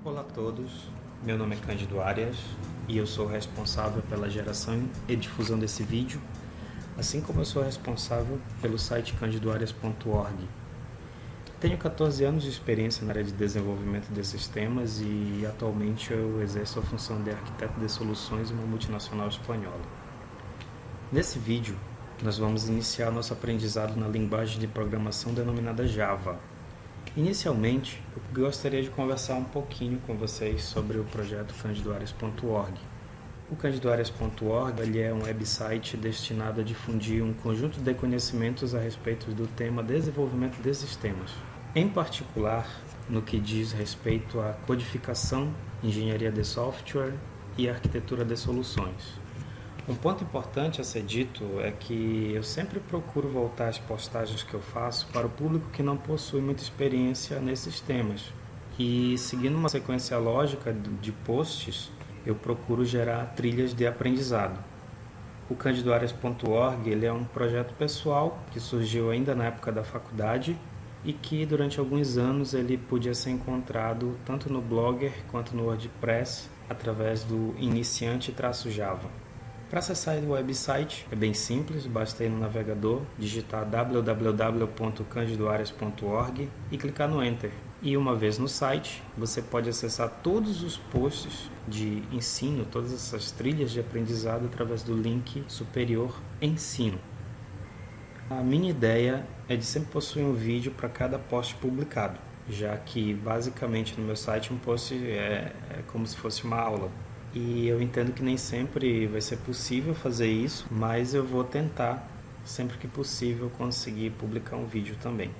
Olá a todos, meu nome é Cândido Arias e eu sou responsável pela geração e difusão desse vídeo, assim como eu sou responsável pelo site candidoarias.org. Tenho 14 anos de experiência na área de desenvolvimento desses temas e atualmente eu exerço a função de arquiteto de soluções em uma multinacional espanhola. Nesse vídeo, nós vamos iniciar nosso aprendizado na linguagem de programação denominada Java. Inicialmente, eu gostaria de conversar um pouquinho com vocês sobre o projeto candidoarias.org. O candidoarias.org é um website destinado a difundir um conjunto de conhecimentos a respeito do tema desenvolvimento de sistemas, em particular no que diz respeito à codificação, engenharia de software e arquitetura de soluções. Um ponto importante a ser dito é que eu sempre procuro voltar as postagens que eu faço para o público que não possui muita experiência nesses temas. E seguindo uma sequência lógica de posts, eu procuro gerar trilhas de aprendizado. O candidoarias.org é um projeto pessoal que surgiu ainda na época da faculdade e que durante alguns anos ele podia ser encontrado tanto no Blogger quanto no WordPress através do iniciante-java. Para acessar o website é bem simples, basta ir no navegador, digitar www.candidoarias.org e clicar no Enter. E uma vez no site, você pode acessar todos os posts de ensino, todas essas trilhas de aprendizado através do link superior Ensino. A minha ideia é de sempre possuir um vídeo para cada post publicado, já que basicamente no meu site um post é como se fosse uma aula. E eu entendo que nem sempre vai ser possível fazer isso, mas eu vou tentar, sempre que possível, conseguir publicar um vídeo também.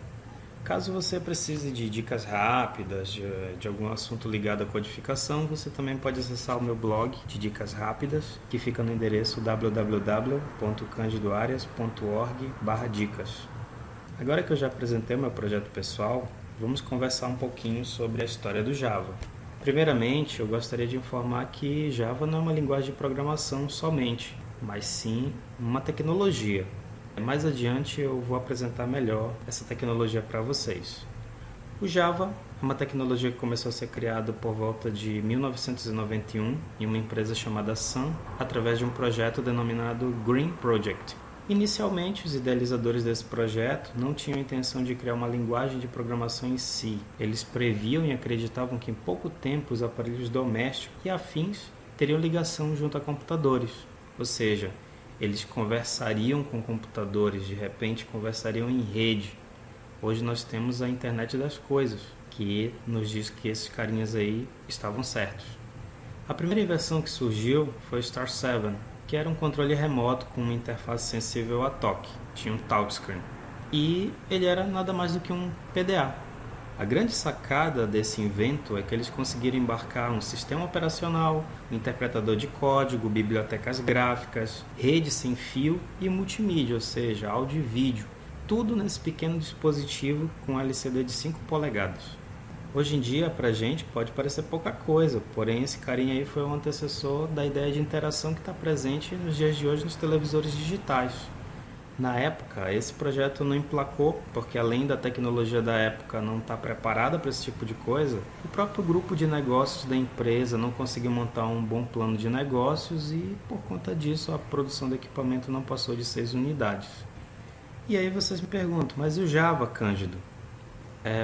Caso você precise de dicas rápidas, de algum assunto ligado à codificação, você também pode acessar o meu blog de dicas rápidas, que fica no endereço www.candidoarias.org/dicas. Agora que eu já apresentei o meu projeto pessoal, vamos conversar um pouquinho sobre a história do Java. Primeiramente, eu gostaria de informar que Java não é uma linguagem de programação somente, mas sim uma tecnologia. Mais adiante eu vou apresentar melhor essa tecnologia para vocês. O Java é uma tecnologia que começou a ser criada por volta de 1991 em uma empresa chamada Sun, através de um projeto denominado Green Project. Inicialmente, os idealizadores desse projeto não tinham a intenção de criar uma linguagem de programação em si. Eles previam e acreditavam que em pouco tempo os aparelhos domésticos e afins teriam ligação junto a computadores. Ou seja, eles conversariam com computadores, de repente conversariam em rede. Hoje nós temos a internet das coisas, que nos diz que esses carinhas aí estavam certos. A primeira invenção que surgiu foi o Star 7, que era um controle remoto com uma interface sensível a toque, tinha um touchscreen, e ele era nada mais do que um PDA. A grande sacada desse invento é que eles conseguiram embarcar um sistema operacional, um interpretador de código, bibliotecas gráficas, rede sem fio e multimídia, ou seja, áudio e vídeo, tudo nesse pequeno dispositivo com LCD de 5 polegadas. Hoje em dia, pra gente, pode parecer pouca coisa, porém esse carinha aí foi o antecessor da ideia de interação que está presente nos dias de hoje nos televisores digitais. Na época, esse projeto não emplacou, porque além da tecnologia da época não estar preparada para esse tipo de coisa, o próprio grupo de negócios da empresa não conseguiu montar um bom plano de negócios e, por conta disso, a produção do equipamento não passou de 6 unidades. E aí vocês me perguntam, mas e o Java, Cândido?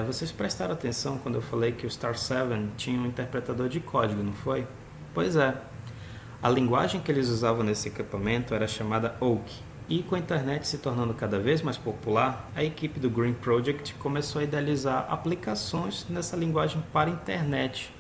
Vocês prestaram atenção quando eu falei que o Star 7 tinha um interpretador de código, não foi? Pois é. A linguagem que eles usavam nesse equipamento era chamada Oak. E com a internet se tornando cada vez mais popular, a equipe do Green Project começou a idealizar aplicações nessa linguagem para a internet.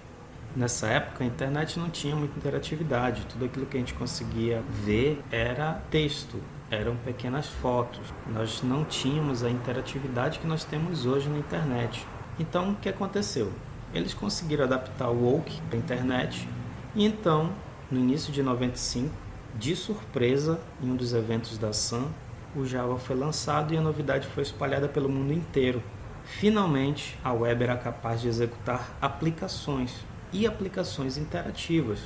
Nessa época, a internet não tinha muita interatividade. Tudo aquilo que a gente conseguia ver era texto. Eram pequenas fotos. Nós não tínhamos a interatividade que nós temos hoje na internet. Então, o que aconteceu? Eles conseguiram adaptar o Oak para a internet e então, no início de 95, de surpresa, em um dos eventos da Sun, o Java foi lançado e a novidade foi espalhada pelo mundo inteiro. Finalmente, a web era capaz de executar aplicações e aplicações interativas.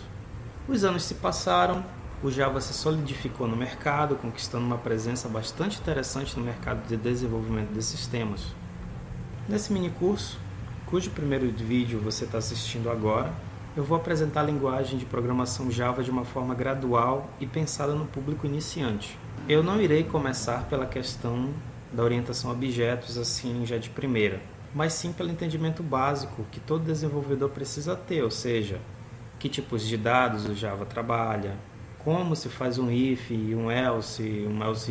Os anos se passaram, o Java se solidificou no mercado, conquistando uma presença bastante interessante no mercado de desenvolvimento de sistemas. Nesse minicurso, cujo primeiro vídeo você está assistindo agora, eu vou apresentar a linguagem de programação Java de uma forma gradual e pensada no público iniciante. Eu não irei começar pela questão da orientação a objetos assim já de primeira, mas sim pelo entendimento básico que todo desenvolvedor precisa ter, ou seja, que tipos de dados o Java trabalha, como se faz um if, um else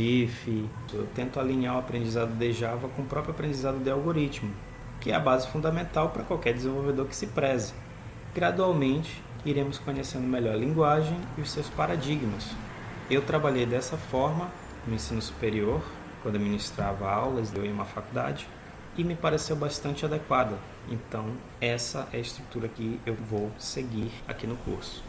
if. Eu tento alinhar o aprendizado de Java com o próprio aprendizado de algoritmo, que é a base fundamental para qualquer desenvolvedor que se preze. Gradualmente, iremos conhecendo melhor a linguagem e os seus paradigmas. Eu trabalhei dessa forma no ensino superior, quando eu ministrava aulas em uma faculdade, e me pareceu bastante adequada. Então, essa é a estrutura que eu vou seguir aqui no curso.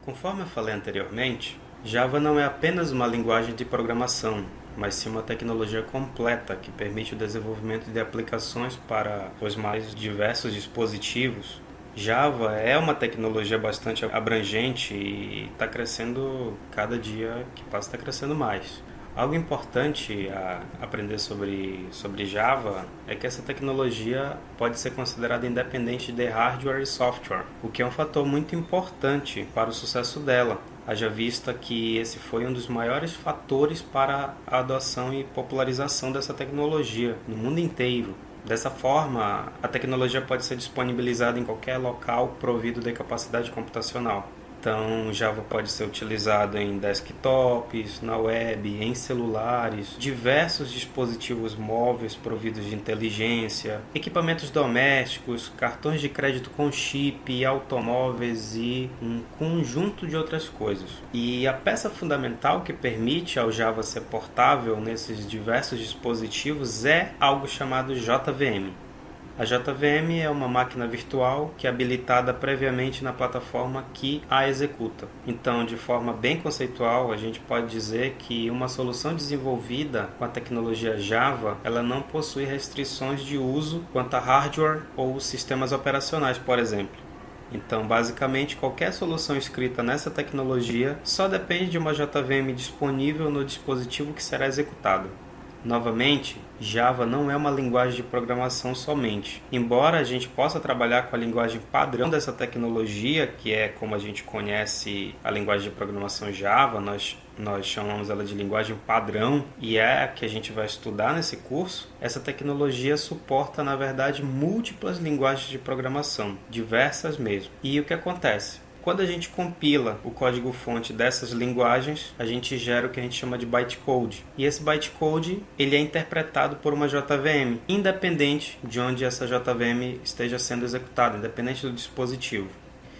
Conforme eu falei anteriormente, Java não é apenas uma linguagem de programação, mas sim uma tecnologia completa que permite o desenvolvimento de aplicações para os mais diversos dispositivos. Java é uma tecnologia bastante abrangente e está crescendo, cada dia que passa está crescendo mais. Algo importante a aprender sobre Java é que essa tecnologia pode ser considerada independente de hardware e software, o que é um fator muito importante para o sucesso dela, haja vista que esse foi um dos maiores fatores para a adoção e popularização dessa tecnologia no mundo inteiro. Dessa forma, a tecnologia pode ser disponibilizada em qualquer local provido de capacidade computacional. Então, Java pode ser utilizado em desktops, na web, em celulares, diversos dispositivos móveis providos de inteligência, equipamentos domésticos, cartões de crédito com chip, automóveis e um conjunto de outras coisas. E a peça fundamental que permite ao Java ser portável nesses diversos dispositivos é algo chamado JVM. A JVM é uma máquina virtual que é habilitada previamente na plataforma que a executa. Então, de forma bem conceitual, a gente pode dizer que uma solução desenvolvida com a tecnologia Java, ela não possui restrições de uso quanto a hardware ou sistemas operacionais, por exemplo. Então, basicamente, qualquer solução escrita nessa tecnologia só depende de uma JVM disponível no dispositivo que será executado. Novamente, Java não é uma linguagem de programação somente. Embora a gente possa trabalhar com a linguagem padrão dessa tecnologia, que é como a gente conhece a linguagem de programação Java, nós chamamos ela de linguagem padrão e é a que a gente vai estudar nesse curso, essa tecnologia suporta, na verdade, múltiplas linguagens de programação, diversas mesmo. E o que acontece? Quando a gente compila o código-fonte dessas linguagens, a gente gera o que a gente chama de bytecode. E esse bytecode ele é interpretado por uma JVM, independente de onde essa JVM esteja sendo executada, independente do dispositivo.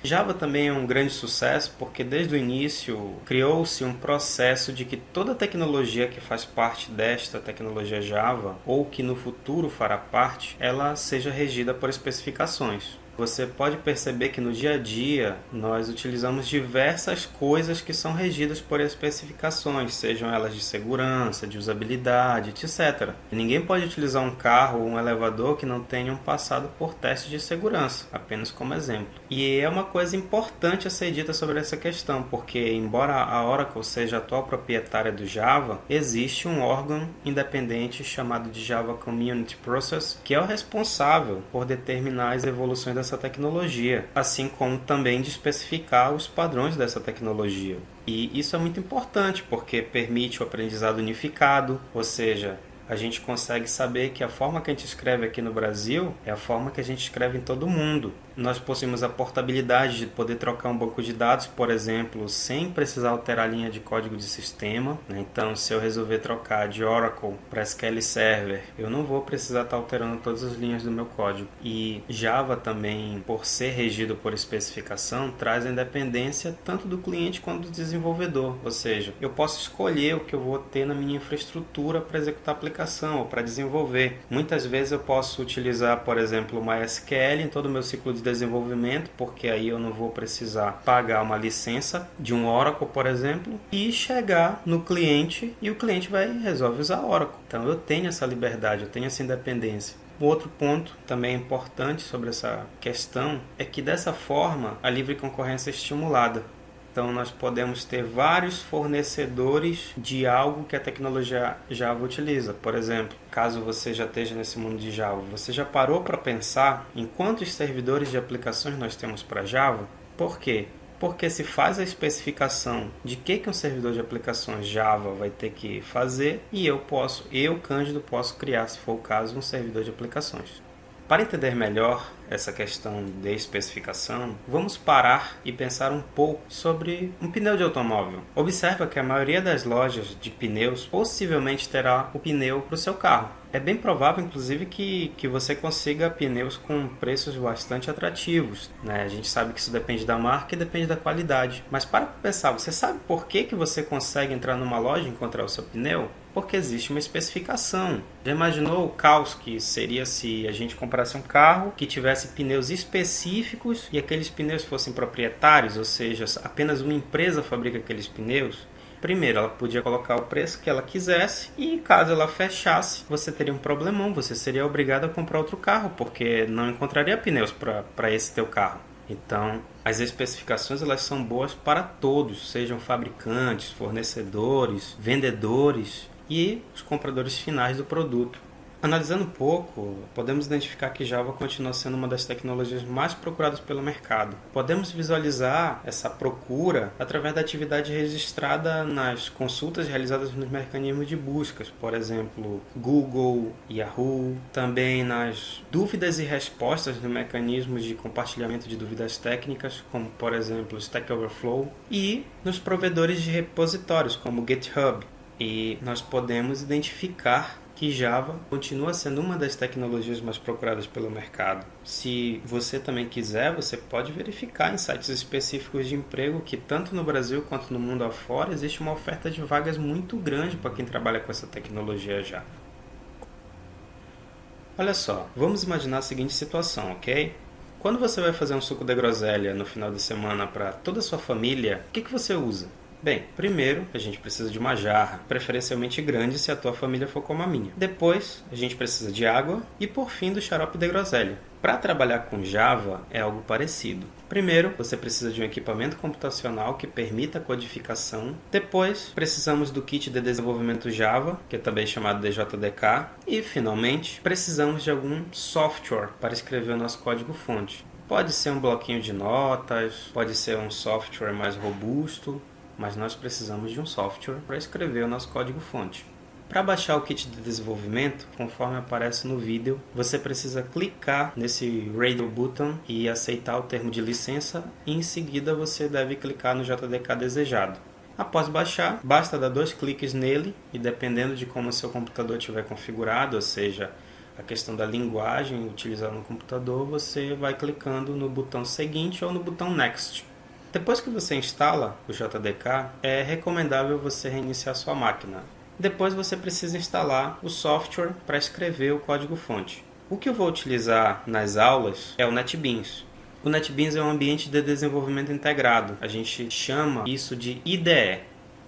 Java também é um grande sucesso porque desde o início criou-se um processo de que toda tecnologia que faz parte desta tecnologia Java, ou que no futuro fará parte, ela seja regida por especificações. Você pode perceber que no dia a dia nós utilizamos diversas coisas que são regidas por especificações, sejam elas de segurança, de usabilidade, etc. Ninguém pode utilizar um carro ou um elevador que não tenham passado por testes de segurança, apenas como exemplo. E é uma coisa importante a ser dita sobre essa questão, porque embora a Oracle seja a atual proprietária do Java, existe um órgão independente chamado de Java Community Process, que é o responsável por determinar as evoluções dessa tecnologia, assim como também de especificar os padrões dessa tecnologia. E isso é muito importante porque permite o aprendizado unificado, ou seja, a gente consegue saber que a forma que a gente escreve aqui no Brasil é a forma que a gente escreve em todo mundo. Nós possuímos a portabilidade de poder trocar um banco de dados, por exemplo, sem precisar alterar a linha de código de sistema. Então, se eu resolver trocar de Oracle para SQL Server, eu não vou precisar estar alterando todas as linhas do meu código. E Java também, por ser regido por especificação, traz a independência tanto do cliente quanto do desenvolvedor. Ou seja, eu posso escolher o que eu vou ter na minha infraestrutura para executar a aplicação ou para desenvolver. Muitas vezes eu posso utilizar, por exemplo, o MySQL em todo o meu ciclo de desenvolvimento, porque aí eu não vou precisar pagar uma licença de um Oracle, por exemplo, e chegar no cliente e o cliente resolve usar Oracle. Então eu tenho essa liberdade, eu tenho essa independência. O outro ponto também importante sobre essa questão é que dessa forma a livre concorrência é estimulada. Então nós podemos ter vários fornecedores de algo que a tecnologia Java utiliza. Por exemplo, caso você já esteja nesse mundo de Java, você já parou para pensar em quantos servidores de aplicações nós temos para Java? Por quê? Porque se faz a especificação de que um servidor de aplicações Java vai ter que fazer e eu, Cândido, posso criar, se for o caso, um servidor de aplicações. Para entender melhor essa questão de especificação, vamos parar e pensar um pouco sobre um pneu de automóvel. Observa que a maioria das lojas de pneus possivelmente terá o pneu para o seu carro. É bem provável, inclusive, que você consiga pneus com preços bastante atrativos, né? A gente sabe que isso depende da marca e depende da qualidade. Mas para pensar, você sabe por que você consegue entrar numa loja e encontrar o seu pneu? Porque existe uma especificação. Já imaginou o caos que seria se a gente comprasse um carro que tivesse pneus específicos e aqueles pneus fossem proprietários, ou seja, apenas uma empresa fabrica aqueles pneus? Primeiro, ela podia colocar o preço que ela quisesse e caso ela fechasse, você teria um problemão, você seria obrigado a comprar outro carro, porque não encontraria pneus para esse teu carro. Então, as especificações elas são boas para todos, sejam fabricantes, fornecedores, vendedores e os compradores finais do produto. Analisando um pouco, podemos identificar que Java continua sendo uma das tecnologias mais procuradas pelo mercado. Podemos visualizar essa procura através da atividade registrada nas consultas realizadas nos mecanismos de buscas, por exemplo, Google, Yahoo, também nas dúvidas e respostas no mecanismos de compartilhamento de dúvidas técnicas, como por exemplo Stack Overflow, e nos provedores de repositórios, como GitHub. E nós podemos identificar que Java continua sendo uma das tecnologias mais procuradas pelo mercado. Se você também quiser, você pode verificar em sites específicos de emprego que tanto no Brasil quanto no mundo afora existe uma oferta de vagas muito grande para quem trabalha com essa tecnologia Java. Olha só, vamos imaginar a seguinte situação, ok? Quando você vai fazer um suco de groselha no final de semana para toda a sua família, o que você usa? Bem, primeiro a gente precisa de uma jarra, preferencialmente grande se a tua família for como a minha. Depois a gente precisa de água e por fim do xarope de groselha. Para trabalhar com Java é algo parecido. Primeiro, você precisa de um equipamento computacional que permita a codificação. Depois, precisamos do kit de desenvolvimento Java, que é também chamado de JDK. E, finalmente, precisamos de algum software para escrever o nosso código-fonte. Pode ser um bloquinho de notas, pode ser um software mais robusto, mas nós precisamos de um software para escrever o nosso código-fonte. Para baixar o kit de desenvolvimento, conforme aparece no vídeo, você precisa clicar nesse Radio Button e aceitar o termo de licença e em seguida você deve clicar no JDK desejado. Após baixar, basta dar 2 cliques nele e dependendo de como o seu computador estiver configurado, ou seja, a questão da linguagem utilizada no computador, você vai clicando no botão seguinte ou no botão Next. Depois que você instala o JDK, é recomendável você reiniciar sua máquina. Depois você precisa instalar o software para escrever o código-fonte. O que eu vou utilizar nas aulas é o NetBeans. O NetBeans é um ambiente de desenvolvimento integrado. A gente chama isso de IDE.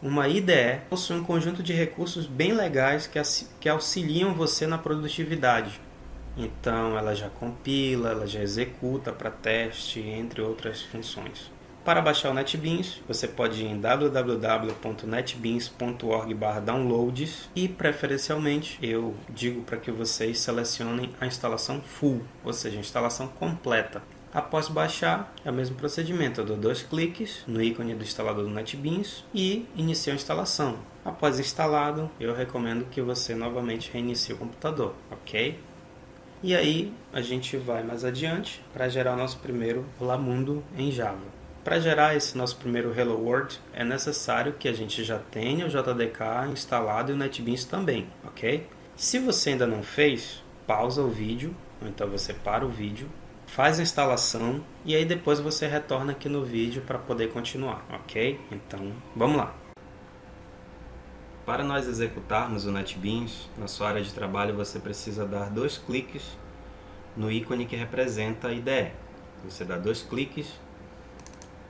Uma IDE possui um conjunto de recursos bem legais que auxiliam você na produtividade. Então ela já compila, ela já executa para teste, entre outras funções. Para baixar o NetBeans, você pode ir em www.netbeans.org/downloads e, preferencialmente, eu digo para que vocês selecionem a instalação full, ou seja, a instalação completa. Após baixar, é o mesmo procedimento, eu dou 2 cliques no ícone do instalador do NetBeans e inicio a instalação. Após instalado, eu recomendo que você novamente reinicie o computador, ok? E aí, a gente vai mais adiante para gerar o nosso primeiro Olá Mundo em Java. Para gerar esse nosso primeiro Hello World, é necessário que a gente já tenha o JDK instalado e o NetBeans também, ok? Se você ainda não fez, pausa o vídeo, ou então você para o vídeo, faz a instalação e aí depois você retorna aqui no vídeo para poder continuar, ok? Então, vamos lá! Para nós executarmos o NetBeans, na sua área de trabalho você precisa dar 2 cliques no ícone que representa a IDE. Você dá 2 cliques,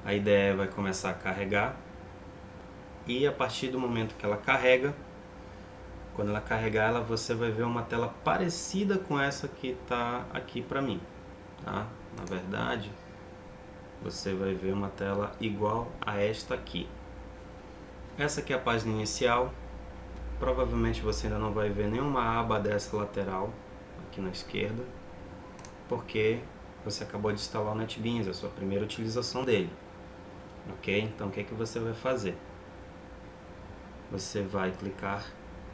a IDE vai começar a carregar e a partir do momento que ela carrega, quando ela carregar, você vai ver uma tela parecida com essa que está aqui para mim. Tá? Na verdade, você vai ver uma tela igual a esta aqui. Essa aqui é a página inicial. Provavelmente você ainda não vai ver nenhuma aba dessa lateral aqui na esquerda, porque você acabou de instalar o NetBeans, a sua primeira utilização dele. Ok? Então o que você vai fazer? Você vai clicar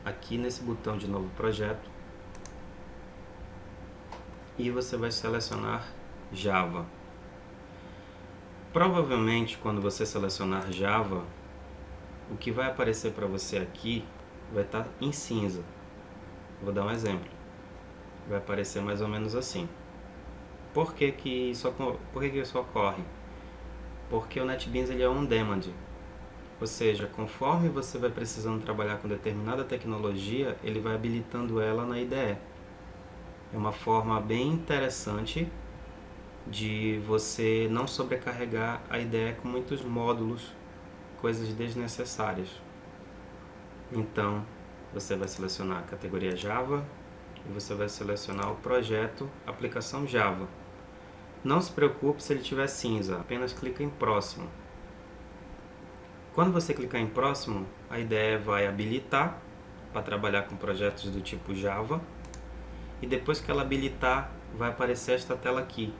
aqui nesse botão de novo projeto e você vai selecionar Java. Provavelmente quando você selecionar Java, o que vai aparecer para você aqui vai estar em cinza. Vou dar um exemplo. Vai aparecer mais ou menos assim. Por que isso ocorre? Porque o NetBeans ele é on-demand. Ou seja, conforme você vai precisando trabalhar com determinada tecnologia, ele vai habilitando ela na IDE. É uma forma bem interessante de você não sobrecarregar a IDE com muitos módulos, coisas desnecessárias. Então, você vai selecionar a categoria Java e você vai selecionar o projeto Aplicação Java. Não se preocupe se ele tiver cinza, apenas clica em Próximo. Quando você clicar em Próximo, a IDE vai habilitar para trabalhar com projetos do tipo Java. E depois que ela habilitar, vai aparecer esta tela aqui.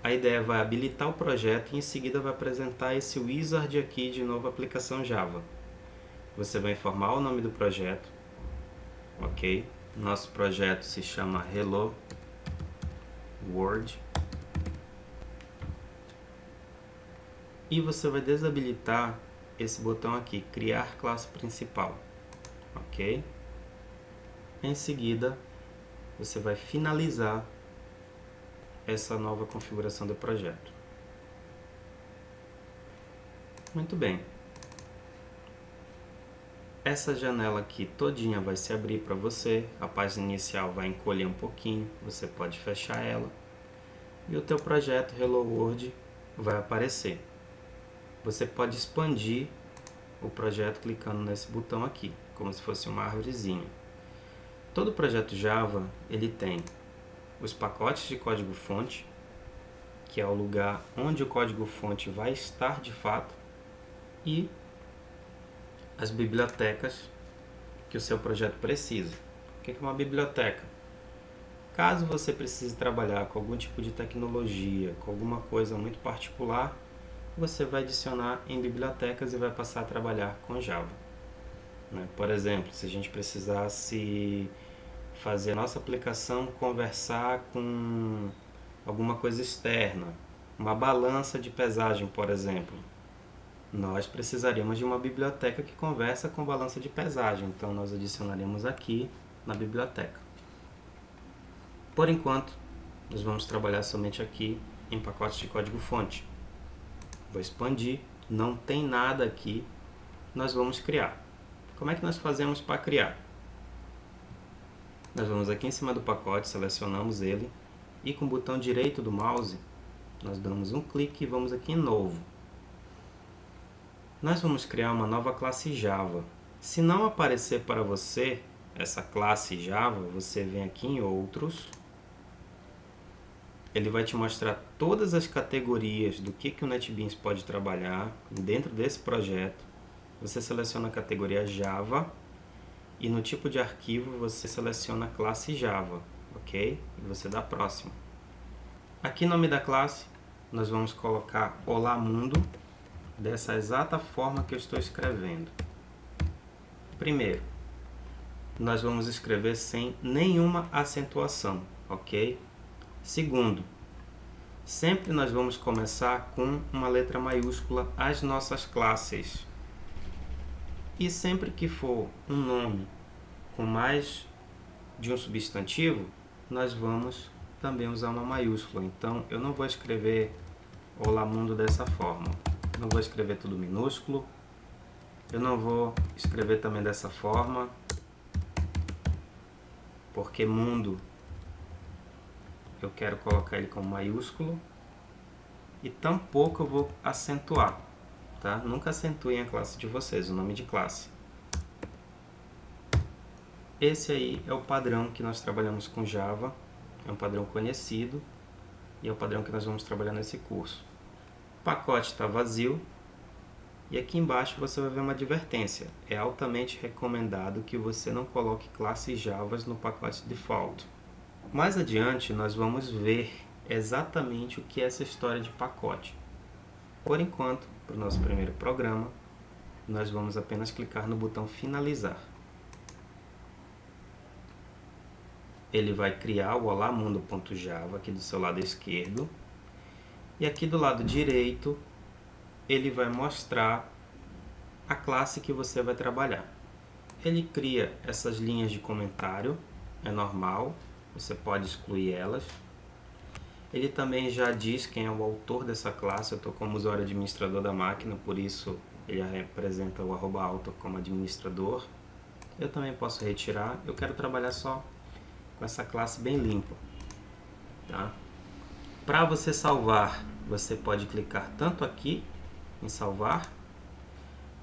A IDE vai habilitar o projeto e em seguida vai apresentar esse wizard aqui de novo, Aplicação Java. Você vai informar o nome do projeto, ok? Nosso projeto se chama Hello World. E você vai desabilitar esse botão aqui, Criar Classe Principal, ok? Em seguida, você vai finalizar essa nova configuração do projeto. Muito bem. Essa janela aqui todinha vai se abrir para você, a página inicial vai encolher um pouquinho, você pode fechar ela e o teu projeto Hello World vai aparecer. Você pode expandir o projeto clicando nesse botão aqui, como se fosse uma árvorezinha. Todo projeto Java ele tem os pacotes de código-fonte, que é o lugar onde o código-fonte vai estar de fato, e as bibliotecas que o seu projeto precisa. O que é uma biblioteca? Caso você precise trabalhar com algum tipo de tecnologia, com alguma coisa muito particular, você vai adicionar em bibliotecas e vai passar a trabalhar com Java. Por exemplo, se a gente precisasse fazer a nossa aplicação conversar com alguma coisa externa, uma balança de pesagem, por exemplo, nós precisaríamos de uma biblioteca que conversa com balança de pesagem, então nós adicionaremos aqui na biblioteca. Por enquanto, nós vamos trabalhar somente aqui em pacotes de código-fonte. Vou expandir, não tem nada aqui, nós vamos criar. Como é que nós fazemos para criar? Nós vamos aqui em cima do pacote, selecionamos ele e com o botão direito do mouse, nós damos um clique e vamos aqui em Novo. Nós vamos criar uma nova classe Java. Se não aparecer para você essa classe Java, você vem aqui em Outros. Ele vai te mostrar todas as categorias do que o NetBeans pode trabalhar dentro desse projeto. Você seleciona a categoria Java e no tipo de arquivo você seleciona a classe Java, ok? E você dá Próximo. Aqui no nome da classe nós vamos colocar Olá Mundo, dessa exata forma que eu estou escrevendo. Primeiro, nós vamos escrever sem nenhuma acentuação, ok? Segundo, sempre nós vamos começar com uma letra maiúscula as nossas classes. E sempre que for um nome com mais de um substantivo, nós vamos também usar uma maiúscula. Então, eu não vou escrever Olá Mundo dessa forma. Não vou escrever tudo minúsculo. Eu não vou escrever também dessa forma, porque mundo eu quero colocar ele como maiúsculo. E tampouco eu vou acentuar, tá? Nunca acentuem a classe de vocês, o nome de classe. Esse aí é o padrão que nós trabalhamos com Java. É um padrão conhecido e é o padrão que nós vamos trabalhar nesse curso. O pacote está vazio. E aqui embaixo você vai ver uma advertência. É altamente recomendado que você não coloque classes Java no pacote default. Mais adiante nós vamos ver exatamente o que é essa história de pacote. Por enquanto, para o nosso primeiro programa, nós vamos apenas clicar no botão finalizar. Ele vai criar o olamundo.java aqui do seu lado esquerdo. E aqui do lado direito, ele vai mostrar a classe que você vai trabalhar. Ele cria essas linhas de comentário, é normal, você pode excluir elas. Ele também já diz quem é o autor dessa classe. Eu estou como usuário administrador da máquina, por isso ele representa o @author como administrador. Eu também posso retirar, eu quero trabalhar só com essa classe bem limpa. Tá? Para você salvar, você pode clicar tanto aqui em salvar,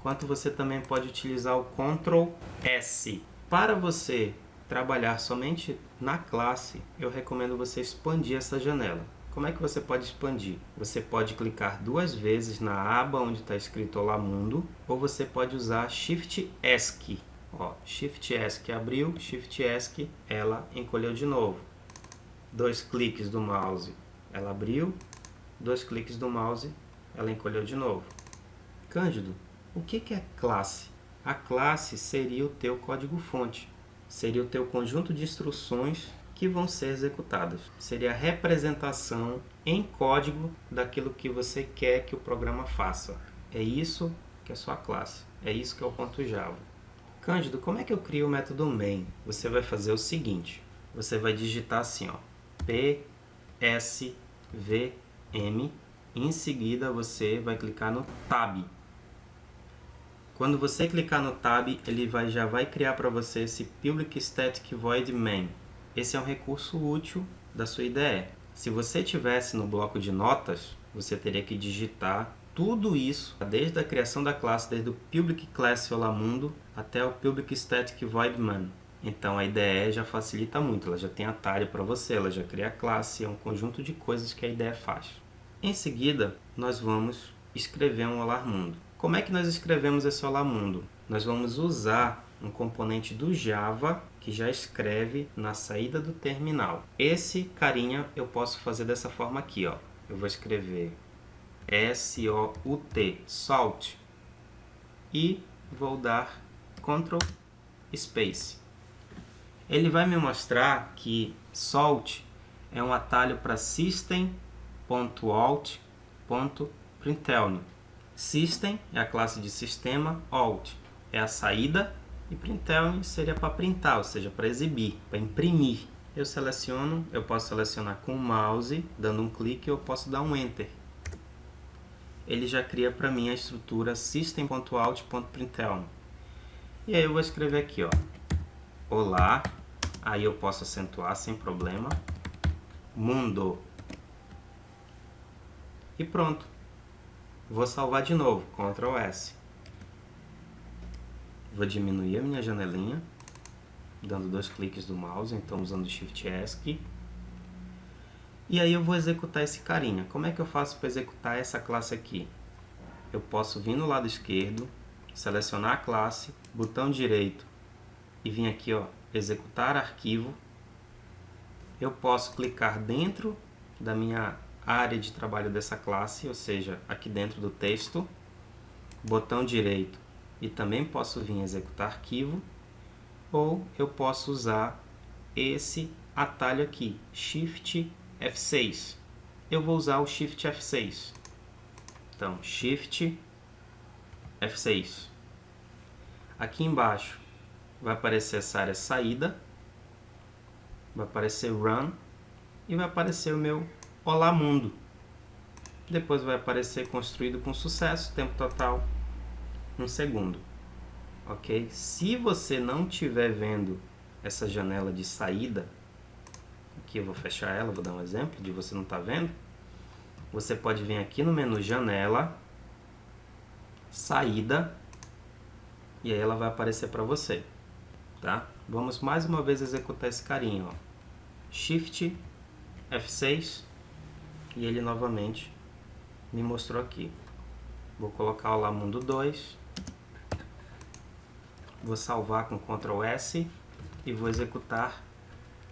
quanto você também pode utilizar o Ctrl S. Para você trabalhar somente na classe, eu recomendo você expandir essa janela. Como é que você pode expandir? Você pode clicar 2 vezes na aba onde está escrito Olá Mundo, ou você pode usar Shift ESC. Ó, Shift ESC abriu, Shift ESC, ela encolheu de novo. 2 cliques do mouse, ela abriu, 2 cliques do mouse, ela encolheu de novo. Cândido, o que é classe? A classe seria o teu código-fonte. Seria o teu conjunto de instruções que vão ser executadas. Seria a representação em código daquilo que você quer que o programa faça. É isso que é sua classe. É isso que é o ponto Java. Cândido, como é que eu crio o método main? Você vai fazer o seguinte. Você vai digitar assim, ó, PSVM. Em seguida, você vai clicar no Tab. Quando você clicar no Tab, ele já vai criar para você esse Public Static Void Main. Esse é um recurso útil da sua IDE. Se você tivesse no bloco de notas, você teria que digitar tudo isso, desde a criação da classe, desde o Public Class Olamundo até o Public Static Void Main. Então a IDE já facilita muito, ela já tem atalho para você, ela já cria a classe, é um conjunto de coisas que a IDE faz. Em seguida, nós vamos escrever um Olá Mundo. Como é que nós escrevemos esse Olá Mundo? Nós vamos usar um componente do Java que já escreve na saída do terminal. Esse carinha eu posso fazer dessa forma aqui, ó. Eu vou escrever SOUT, salt, e vou dar Ctrl Space. Ele vai me mostrar que salt é um atalho para system.out.println. System é a classe de sistema, out é a saída e println seria para printar, ou seja, para exibir, para imprimir. Eu posso selecionar com o mouse, dando um clique, ou eu posso dar um enter. Ele já cria para mim a estrutura system.out.println. E aí eu vou escrever aqui, ó, olá, aí eu posso acentuar sem problema, mundo. E pronto. Vou salvar de novo, Ctrl S. Vou diminuir a minha janelinha, dando 2 cliques do mouse, então usando Shift ESC. E aí eu vou executar esse carinha. Como é que eu faço para executar essa classe aqui? Eu posso vir no lado esquerdo, selecionar a classe, botão direito e vir aqui, ó, executar arquivo. Eu posso clicar dentro da minha área de trabalho dessa classe, ou seja, aqui dentro do texto, botão direito, e também posso vir executar arquivo, ou eu posso usar esse atalho aqui, Shift F6. Eu vou usar o Shift F6. Então, Shift F6. Aqui embaixo vai aparecer essa área saída, vai aparecer Run e vai aparecer o meu Olá Mundo. Depois vai aparecer construído com sucesso, tempo total 1 segundo. Ok? Se você não estiver vendo essa janela de saída, aqui eu vou fechar ela, vou dar um exemplo de você não estar vendo. Você pode vir aqui no menu Janela, Saída, e aí ela vai aparecer para você. Tá? Vamos mais uma vez executar esse carinho. Ó. Shift F6 e ele novamente me mostrou aqui. Vou colocar o Lamundo 2, vou salvar com Ctrl S e vou executar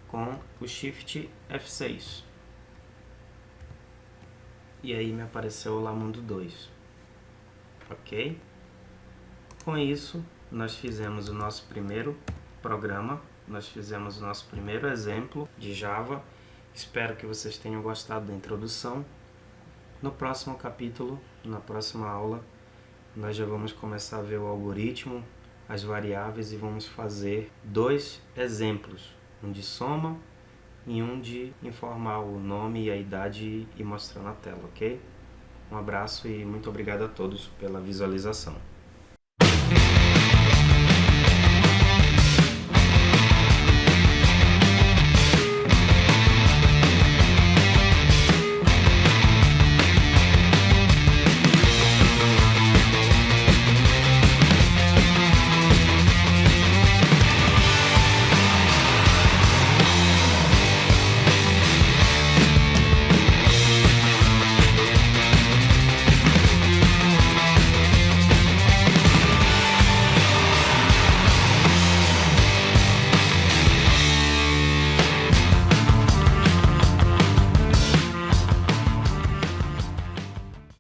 com o Shift F6. E aí me apareceu o Lamundo 2. Ok? Com isso, nós fizemos o nosso primeiro programa, nós fizemos o nosso primeiro exemplo de Java. Espero que vocês tenham gostado da introdução. No próximo capítulo, na próxima aula, nós já vamos começar a ver o algoritmo, as variáveis, e vamos fazer 2 exemplos, um de soma e um de informar o nome e a idade e mostrar na tela, ok? Um abraço e muito obrigado a todos pela visualização.